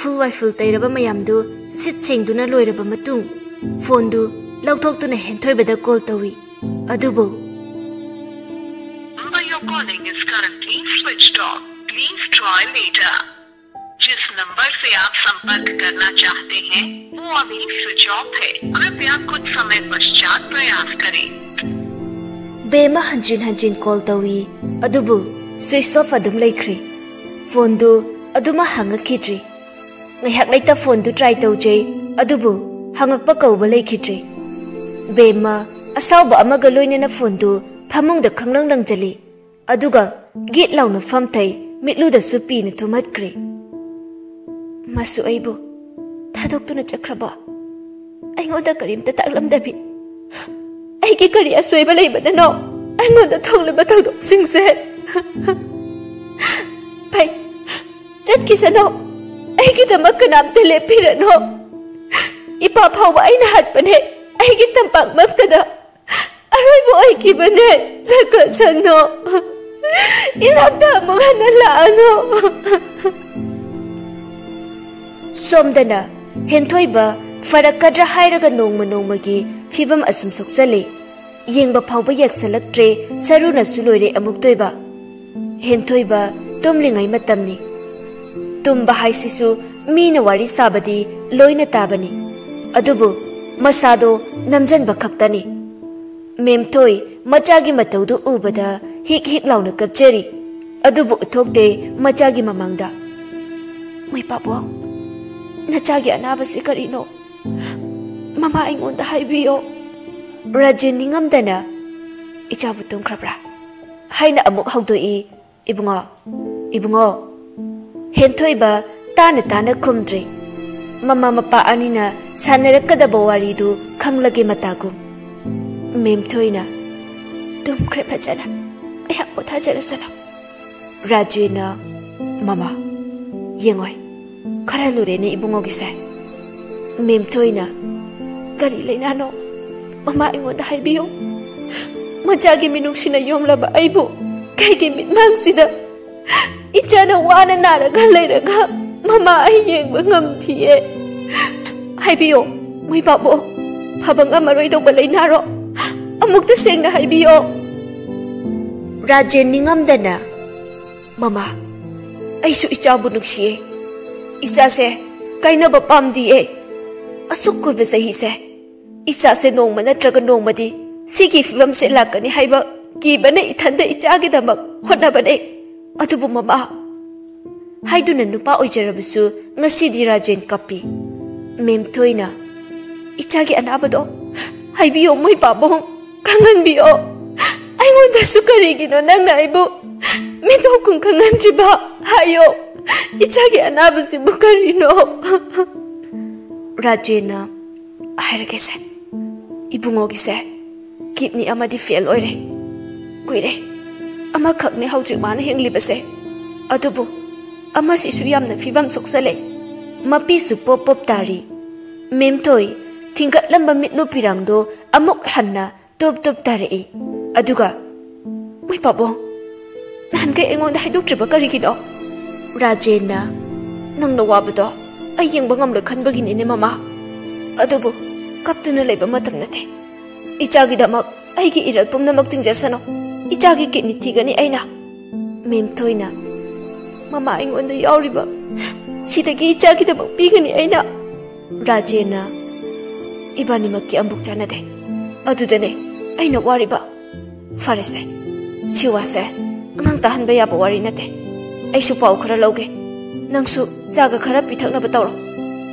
Full white full tairaba mayam du sit sing du na loiraba matung phone du lauthok tu na hentoi beda call tawi adubo number you're calling is currently switched off. Please try later. जिस number से आप संपर्क करना चाहते हैं वो अभी switch off है. कृपया कुछ समय पश्चात प्रयास करें. बेमा हंजिन हंजिन call tawi adubo switch off adum laikhre phone du aduma hangakidri ngahak laita phone du try tawje adubu hangakpa kawba laikhidre bema asawba amaga loinena phone du phamung da khanglang langjali aduga git launa famthai mitlu da supi ne thumatkre masu aibo thadok tu na chakraba aingoda karim ta taklam da bi ai ki kari asoi ba leiba na no aingoda thongla ba thadok singse pai chat ki sano ai ki tamak kanam te le pirano ipa phawa ai na hat bane ai ki tampak maktada aroi bo ai ki bane sakra sano inakta magana la ano somdana henthoi ba farak kadra hairaga nongma nongmagi fibam asum sokjale yengba phawba yaksalaktre saruna suloire amuk toiba henthoi ba tomlingai matamni tumba haisisu mina wari sabadi loina tabani adubu masado namjan bakhaktani memthoi machagi mataudu ubada hik hik launa kapcheri adubu uthokde machagi mamangda mai papo nachagi anabasi karino mama aingonda haibiyo rajin ningamdana ichabu tumkrabra haina amuk hawdoi ibungo henthoi ba tana khumdre mama mapa anina sanarakadaba wari du khanglage matagum memthoina tum khre phajana ya potha jarasana rajina mama yengoi khara lure ne ibungo gise memthoina kari leina no mama ingoda haibiyo majagi minuksina yomlaba aibu kaigi mitmangsida ichana wana naraga leiraga mama ai yengba ngamthiye haibiyo moi babo phabanga maroi do balai naro amukta sengna haibiyo rajen ningamdana mama aisu ichabu nuksiye isa se kaina ba pamdi e asuk ko be sahi se isa se nongma natraga nongmadi sigi film se lakani haiba ki bane ithanda ichagi damak hona bane adubu mama haiduna nupa oijarabusu ngasidi rajen kapi memthoina ichagi anabado haibiyo moi babong kangan biyo aingonda sukarigi no nangna aibu mito kun kangan jiba hayo ichagi anabasi bukarino rajena hairagese ibungo gise kidney amadi fail oire kuire ama khakne hauji mana henglibase adubu ama sisu yamna fibam soksale mapi su pop tari memthoi thingat lamba mitlu pirangdo amuk hanna top tare aduga mai pabo nan ke engon dai duk triba kari kido rajena nang no wabdo ai yeng bangam le khan bagin ne mama adubu kaptuna leba matam nate ichagi damak ai gi irat pumna mak tingjasano ichagi ki nithigani aina memthoina mama ingon da yauriba sidagi ichagi damak pigani aina rajena ibani makki ambuk janade adudane aina wariba farese siwase ngang tahan ba ya ba wari nate aisu pau khara loge nangsu jaga khara pithakna batawro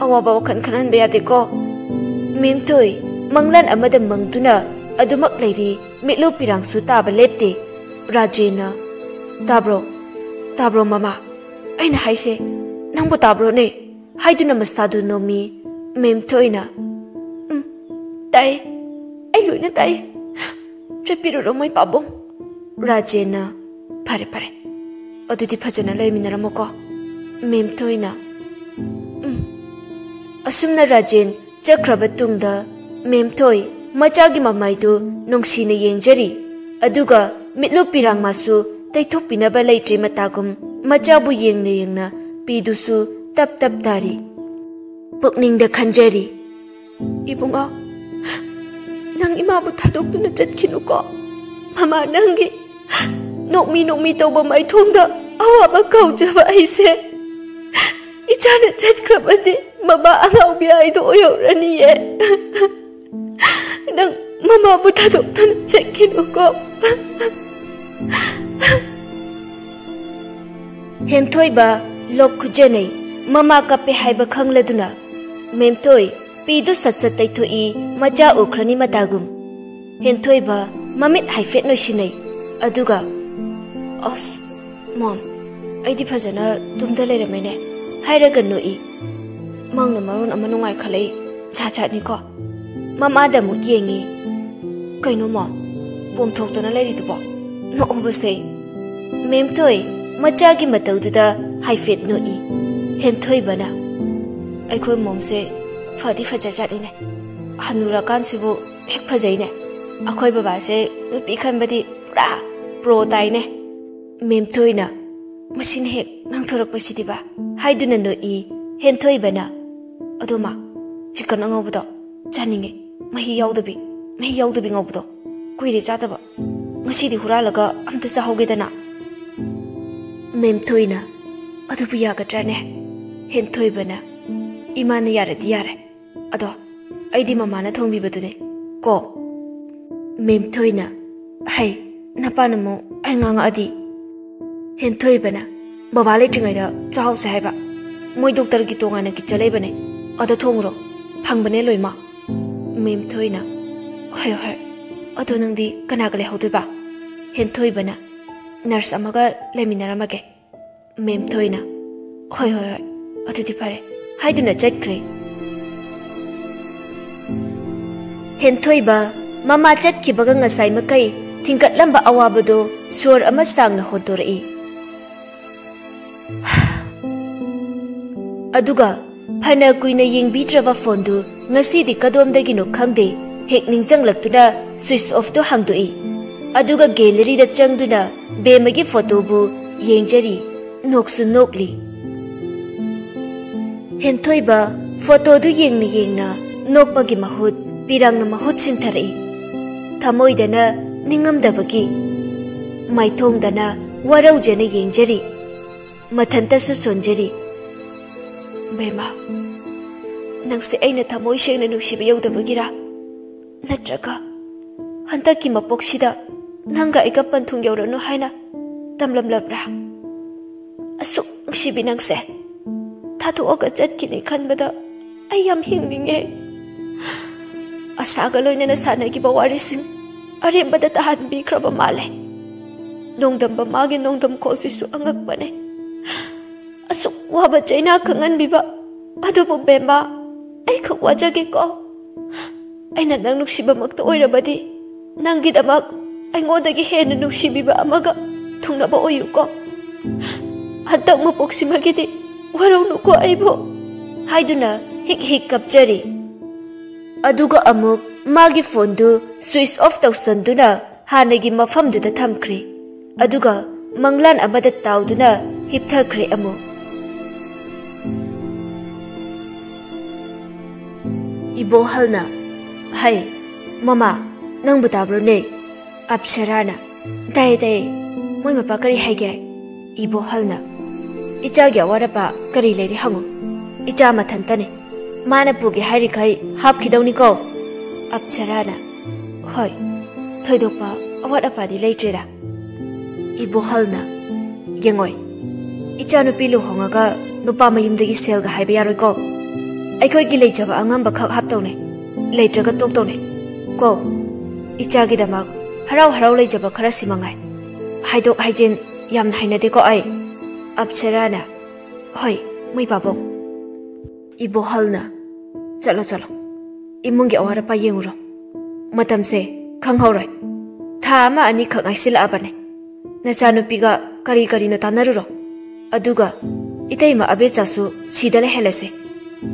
awa ba khan khanan ba ya de ko memthoi manglan amada mangtuna adumak leiri mitlo pirang su ta ba lepte rajena tabro mama aina haise nangbu tabro ne haiduna masadu nomi mem thoina tai ai luina tai chepiro romoi pabong Rajena pare pare adudi phajana leiminaramo mem thoina asumna Rajen chakraba tungda mem thoi machagi mamaidu nungsina yengjari aduga mitlu pirang masu taithok pinaba leitre matagum machabu yengna pidusu tap tap tari pukningda khanjari ibunga nang imabu thadokduna chatkinuko mama nangi nokmi tawba mai thongda awaba kaujaba aise ichana chatkrabadi mama angaubi aido oyoraniye nang mama bu thadokduna chatkinuko hentoiba lok khujenei mama kape haiba khangladuna memtoi pidu satsat taithoi macha ukhrani matagum hentoiba mamit haifet no shinai aduga os mom aidi phajana tumda leramene hairaga noi mangna maron ama nungai khalai cha ni ko mama da mu yengi kaino mom pom thokdana leri dubo no obase memtoi macha gi mataududa haifet noi henthoi bana aikhoi momse fadi faja jadine hanura kansibu hek phajaine akhoi baba se nupi khanbadi pura pro taine memthoina machine hek nangthorak pasidiba haiduna no I henthoi bana adoma chicken angawdo chaninge mahi yaudabi ngawdo kuire chadaba ngasidi huralaga amta sahogedana memthoina adubu yagatrane henthoi bana imana yare ado aidi mamana thongbibadune ko memthoina hai napanamo ainganga adi henthoi bana baba le tingai da chau sa haiba moi doctor gi tongana ki chalai bane ada thongro phangbane loima memthoina hai ado nangdi kana gale hodoi ba henthoi bana nurse amaga leminaramage memthoina hai adudi pare haiduna chatkre henthoi ba mama chatki baga ngasai makai tingkat lamba awabado sur ama sangna hodorei aduga phana kuina yengbitraba phone du ngasi di kadomdagi no khangde hek ningjanglaktuda switch off to hangdoi aduga gallery da changduna bemagi photo bu yengjari noksu nokli henthoi ba photo du yengna nokpagi mahut pirangna mahut sintharei thamoidana ningamdabagi maithongdana waraujana yengjari mathanta su sonjari bema nangse aina thamoi shengna nusiba yaudabagira natraga hantaki mapoksida nanga eka panthung yaurano haina tamlamlabra asuk nusibi nangse thato oga chatkini khanbada ayam hingninge asaga loinana sanagi bawarising arembada tahanbi kraba male nongdamba magi nongdam kolsisu angak bane asuk waba chaina kangan biba adubo bema ai khak wajage ko aina nang nuksiba makta oirabadi nangi damak aingodagi hena nuksibiba amaga thungnaba oyu ko hantak mapoksimagidi warau ko aibo haiduna hik kapjari aduga amuk magi phone du switch off tawsanduna hanagi mafamduda thamkri aduga manglan amada tawduna hipthakre amu ibo halna hai mama nang butabro ne apsharana dai moi mapa kari haige ibo halna icha gya warapa kari leri hangu icha mathantane mana pugi hari khai hap khidawni ko apsharana hoi thoidopa awat apadi leitrera ibo halna gengoi icha nu pilu hongaga nupa mayumdagi selga haiba yaroi ko aikoi gi leichaba angamba khak hap tawne leitraga tok tawne ko icha gi damak harau leichaba khara simangai haidok haijin yam hainade ko ai apsharana hoi Mai babong. Ibo halna. Chalo chalo. Imungi awara pa yenguro. Matam se khanghauroi. Tha ama ani khangai sila abane. Nachanupiga kari kari no tanaruro. Aduga itaima abecha su sidale helase.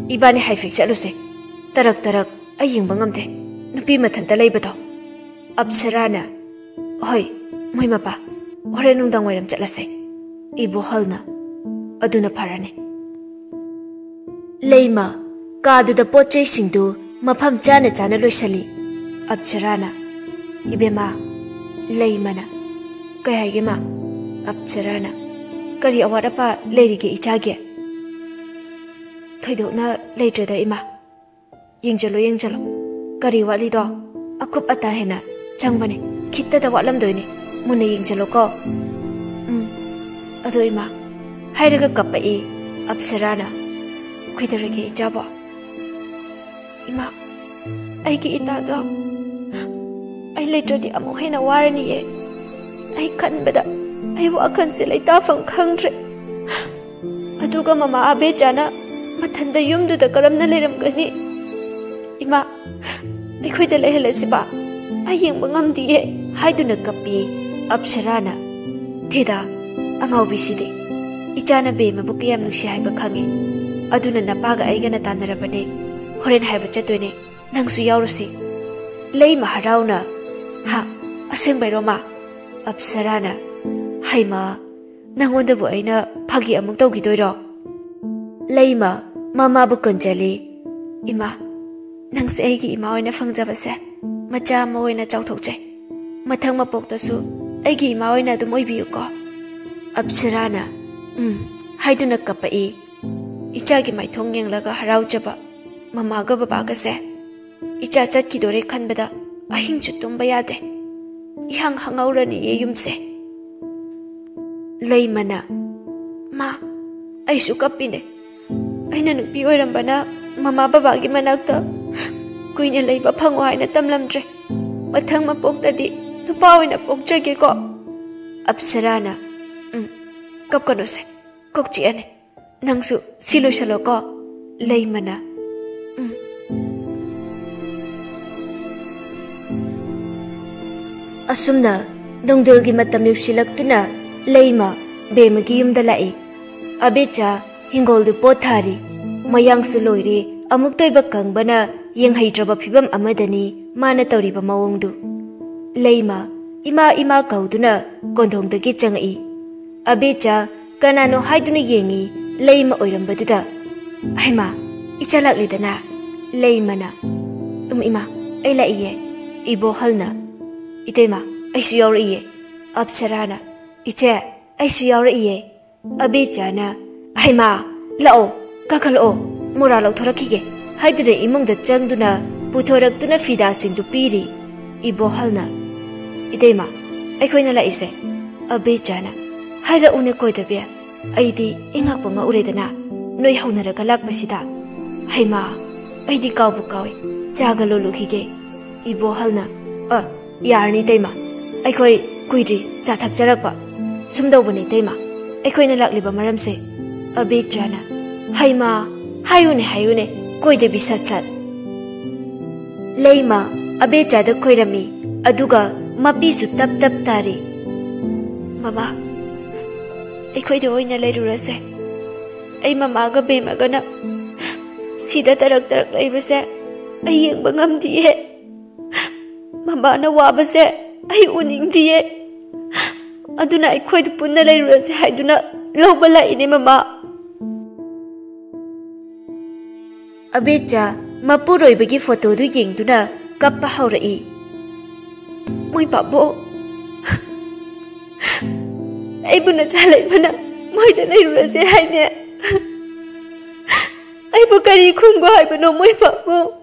Ibani haifik chaluse. Tarak tarak aying bangamte. Nupi mathanta leibato. Apsarana. Hoi, moi mapa. Hore nungdang wairam chalase. Ibo halna. Aduna parane. Leima kadu da pochai singdu mafam chana chana loisali. Apsarana. Ibema leimana. Kaya hagema Apsarana. Kari awarapa leirige ichage. Thoido na leitrada ima. Yengjalo. Kari wali do. Akup atar hena. Changbane. Kitta da walam doine. Muna yengjalo ko. Ado ima. Hairaga kappa e. Apsarana. Kuidarige ichabo. Ima. Aigi itada. Ay leitradi amo hena warani e. Ay kanbada. Ay wakan sila itafang khangre. Aduga mama abe jana mathanda yumdu da karam na leram gani. Ima, ay ko'y dalahala si ba? Ay yung bangam diye. Hay doon nagkapi. Apsarana. Tida, ang awbisidi. Ichana be mabukiyam nung siya ay bakhangi. Adu na napaga ay ganatan na rabane. Horen hay batchatoy ne. Nang suyaw si. Lay maharaw na. Ha, aseng bay roma. Apsarana. Hay ma, nangonda bo ay na pagi among tawgi doy ro. Lay ma, mama bukon jali. Ima, nang sa ay ima ay na fangjabase. Macha mo ay na chawthok chay. Mathang mapok tasu, ay ima ay na dumoy biyo ko. Apsarana. Hay doon nagkapai. Ichagi may thongyang laga haraw jaba. Mamaga babaga se. Ichachat ki dore kan bada. Ahing chutum bayade. Ihang hangawra ni yeyum se. Lay mana. Ma, ay sukapine. Ay nanugpi oiram bana. Mama babagi managta. Kuy niya lay bapangwahay na tamlamdre. Mathang mapok tadi. Nupawin na pok jage ko. Apsarana. Kapkano se. Kokchi ane. Nangsu silo salo ko. Lay mana. Asumna, dongdilgi matam yuksilagtuna, layma, bemagi yumdalai. Abecha, hingoldu pothari, mayang suloiri, amuktoy bakang bana, yang haidraba pibam amadani, mana tauriba mawongdu. Layma, ima kauduna, gondong dagi changai. Abecha, kanano haiduna yengi, layma oirambaduda. Ayma, ichalak lidana, layma na. Ima, ay laiye, ibo halna. Itema, ay suyaw iye. Apsarana. Ite, ay suyaw iye. Abijana. Ay ma, lao, kakalo, muralaw thorakige. Hay duna imong da chang duna, putorak duna fida sing du piri. Ibo halna. Itema, ay ko'y nalaise. Abijana. Hay ra une ko'y dabiya. Ay di, ingak pa mauredana. Noy haw naragalak pasida. Hay ma, ay di kaw bukawi. Chagalulukige. Ibo halna. Yarni tayma. Ay ko'y kuidri chathak charakpa. Sumdaw ba ni tayma. Ay ko'y nalakliba maramse. Abijana. Hay ma, hayune. Ko'y da bisatsat. Layma, abijada ko'y rami. Aduga, mapisu tap tari. Mama, ay ko'y da oy na layrurase. Ay mamaga bemaga na. Sida tarak laybase. Ay yung bangam diye. Mama na wabase ay uning diye. Aduna ay ko'y dupun na layrurase hay duna lawbala ini mama. Abecha, mapuroy bagi foto du yeng duna kappa haurai. Moy babo. Ay buna chalay mana moy da layrurase hay ne. Ay bukari kunggo hay bano moy babo.